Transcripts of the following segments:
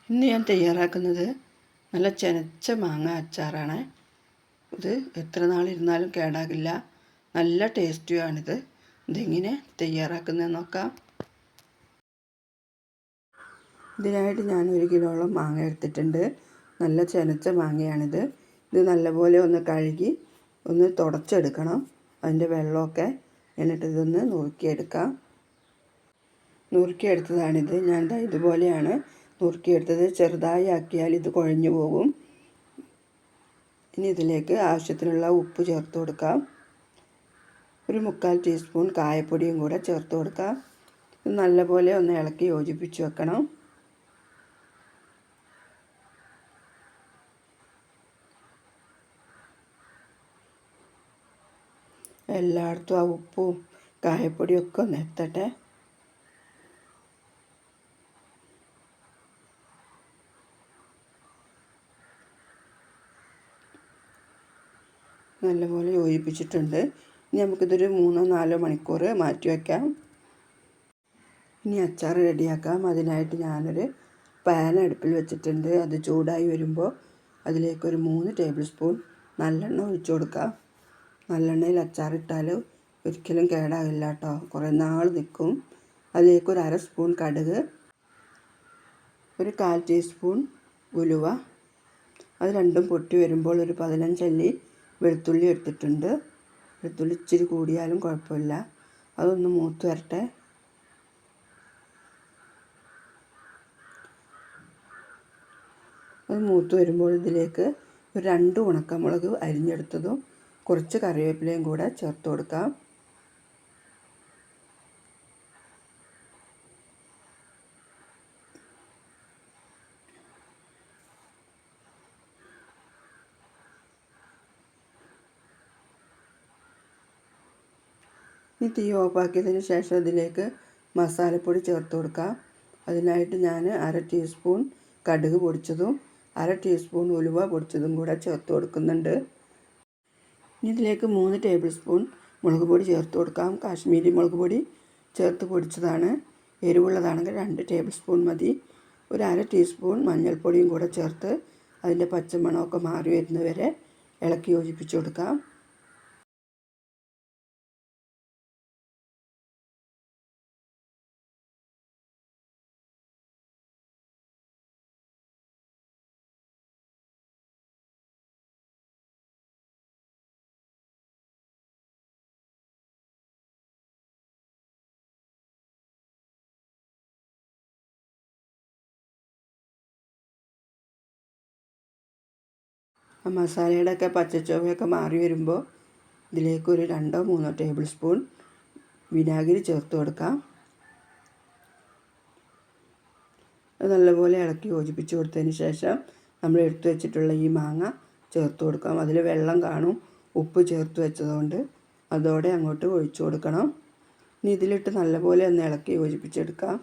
ഇന്ന് ഞാൻ തയ്യാറാക്കുന്നത് നല്ല ചെനച്ച മാങ്ങ അച്ചാറാണ്. ഇത് എത്ര നാളിരുന്നാലും കേടാകില്ല, നല്ല ടേസ്റ്റിയുമാണിത്. ഇതെങ്ങനെ തയ്യാറാക്കുന്നതെന്ന് നോക്കാം. ഇതിനായിട്ട് ഞാൻ 1 കിലോളം മാങ്ങ എടുത്തിട്ടുണ്ട്. നല്ല ചെനച്ച മാങ്ങയാണിത്. ഇത് നല്ലപോലെ ഒന്ന് കഴുകി ഒന്ന് തുടച്ചെടുക്കണം, അതിൻ്റെ വെള്ളമൊക്കെ. എന്നിട്ട് ഇതൊന്ന് നുറുക്കിയെടുക്കാം. നുറുക്കിയെടുത്തതാണിത്. ഞാൻ ഇതുപോലെയാണ് നുറുക്കിയെടുത്തത്. ചെറുതായി ആക്കിയാൽ ഇത് കുഴഞ്ഞു പോകും. ഇനി ഇതിലേക്ക് ആവശ്യത്തിനുള്ള ഉപ്പ് ചേർത്ത് കൊടുക്കാം. ഒരു 1/4 ടീസ്പൂൺ കായപ്പൊടിയും കൂടെ ചേർത്ത് കൊടുക്കാം. ഇത് നല്ലപോലെ ഒന്ന് ഇളക്കി യോജിപ്പിച്ച് വെക്കണം. എല്ലായിടത്തും ആ ഉപ്പും കായപ്പൊടിയൊക്കെ ഒന്ന് എത്തട്ടെ. നല്ലപോലെ യോജിപ്പിച്ചിട്ടുണ്ട്. ഇനി നമുക്കിതൊരു 3-4 മണിക്കൂർ മാറ്റി വയ്ക്കാം. ഇനി അച്ചാർ റെഡിയാക്കാം. അതിനായിട്ട് ഞാനൊരു പാൻ അടുപ്പിൽ വെച്ചിട്ടുണ്ട്. അത് ചൂടായി വരുമ്പോൾ അതിലേക്കൊരു 3 ടേബിൾ സ്പൂൺ നല്ലെണ്ണ ഒഴിച്ചു കൊടുക്കാം. നല്ലെണ്ണയിൽ അച്ചാറിട്ടാൽ ഒരിക്കലും കേടാകില്ല കേട്ടോ, കുറേ നാൾ നിൽക്കും. അതിലേക്കൊരു 1/2 സ്പൂൺ കടുക്, ഒരു 1/4 ടീസ്പൂൺ ഉലുവ, അത് രണ്ടും പൊട്ടി വരുമ്പോൾ ഒരു 15 അല്ലി വെളുത്തുള്ളി എടുത്തിട്ടുണ്ട്. വെളുത്തുള്ളി ഇച്ചിരി കൂടിയാലും കുഴപ്പമില്ല. അതൊന്ന് മൂത്ത് വരട്ടെ. അത് മൂത്ത് വരുമ്പോൾ ഇതിലേക്ക് ഒരു 2 ഉണക്കമുളക് അരിഞ്ഞെടുത്തതും കുറച്ച് കറിവേപ്പിലയും കൂടെ ചേർത്ത് കൊടുക്കാം. ഈ തീ ഓഫാക്കിയതിന് ശേഷം ഇതിലേക്ക് മസാലപ്പൊടി ചേർത്ത് കൊടുക്കാം. അതിനായിട്ട് ഞാൻ 1/2 ടീസ്പൂൺ കടുക് പൊടിച്ചതും 1/2 ടീസ്പൂൺ ഉലുവ പൊടിച്ചതും കൂടെ ചേർത്ത് കൊടുക്കുന്നുണ്ട്. ഇനി ഇതിലേക്ക് 3 ടേബിൾ സ്പൂൺ മുളക് പൊടി ചേർത്ത് കൊടുക്കാം. കാശ്മീരി മുളക് പൊടി ചേർത്ത് പൊടിച്ചതാണ്. എരിവുള്ളതാണെങ്കിൽ 2 ടേബിൾ സ്പൂൺ മതി. ഒരു 1/2 ടീസ്പൂൺ മഞ്ഞൾപ്പൊടിയും കൂടെ ചേർത്ത് അതിൻ്റെ പച്ചമണമൊക്കെ മാറി വരുന്നവരെ ഇളക്കി യോജിപ്പിച്ച് കൊടുക്കാം. ആ മസാലയുടെയൊക്കെ പച്ചച്ചുവയൊക്കെ മാറി വരുമ്പോൾ ഇതിലേക്ക് ഒരു 2-3 ടേബിൾ സ്പൂൺ വിനാഗിരി ചേർത്ത് കൊടുക്കാം. അത് നല്ലപോലെ ഇളക്കി യോജിപ്പിച്ച് കൊടുത്തതിന് ശേഷം നമ്മൾ എടുത്തു വെച്ചിട്ടുള്ള ഈ മാങ്ങ ചേർത്ത് കൊടുക്കാം. അതിൽ വെള്ളം കാണും, ഉപ്പ് ചേർത്ത് വെച്ചതുകൊണ്ട്. അതോടെ അങ്ങോട്ട് ഒഴിച്ചു കൊടുക്കണം. ഇനി ഇതിലിട്ട് നല്ലപോലെ ഒന്ന് ഇളക്കി യോജിപ്പിച്ചെടുക്കാം.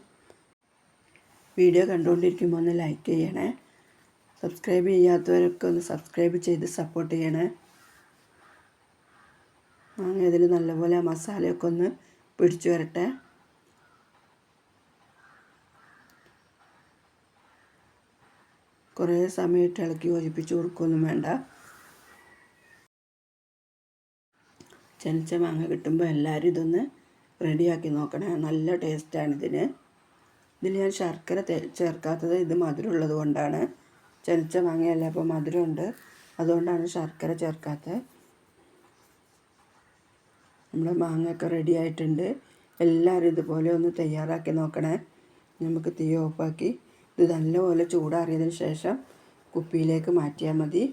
വീഡിയോ കണ്ടുകൊണ്ടിരിക്കുമ്പോൾ ഒന്ന് ലൈക്ക് ചെയ്യണേ. സബ്സ്ക്രൈബ് ചെയ്യാത്തവരൊക്കെ ഒന്ന് സബ്സ്ക്രൈബ് ചെയ്ത് സപ്പോർട്ട് ചെയ്യണേ. മാങ്ങ ഇതിൽ നല്ലപോലെ ആ മസാലയൊക്കെ ഒന്ന് പിടിച്ചു വരട്ടെ. കുറേ സമയത്ത് ഇളക്കി യോജിപ്പിച്ച് കൊടുക്കുകയൊന്നും വേണ്ട. ചെനച്ച മാങ്ങ കിട്ടുമ്പോൾ എല്ലാവരും ഇതൊന്ന് റെഡിയാക്കി നോക്കണേ. നല്ല ടേസ്റ്റാണ് ഇതിന്. ഇതിൽ ഞാൻ ശർക്കര ചേർക്കാത്തത് ഇത് മധുരമുള്ളത് കൊണ്ടാണ്. ചെനച്ച മാങ്ങയല്ല, അപ്പോൾ മധുരമുണ്ട്, അതുകൊണ്ടാണ് ശർക്കര ചേർക്കാത്തത്. നമ്മുടെ മാങ്ങയൊക്കെ റെഡി ആയിട്ടുണ്ട്. എല്ലാവരും ഇതുപോലെ ഒന്ന് തയ്യാറാക്കി നോക്കണേ. നമുക്ക് തീ ഓഫാക്കി ഇത് നല്ലപോലെ ചൂടാറിയതിന് ശേഷം കുപ്പിയിലേക്ക് മാറ്റിയാൽ മതി.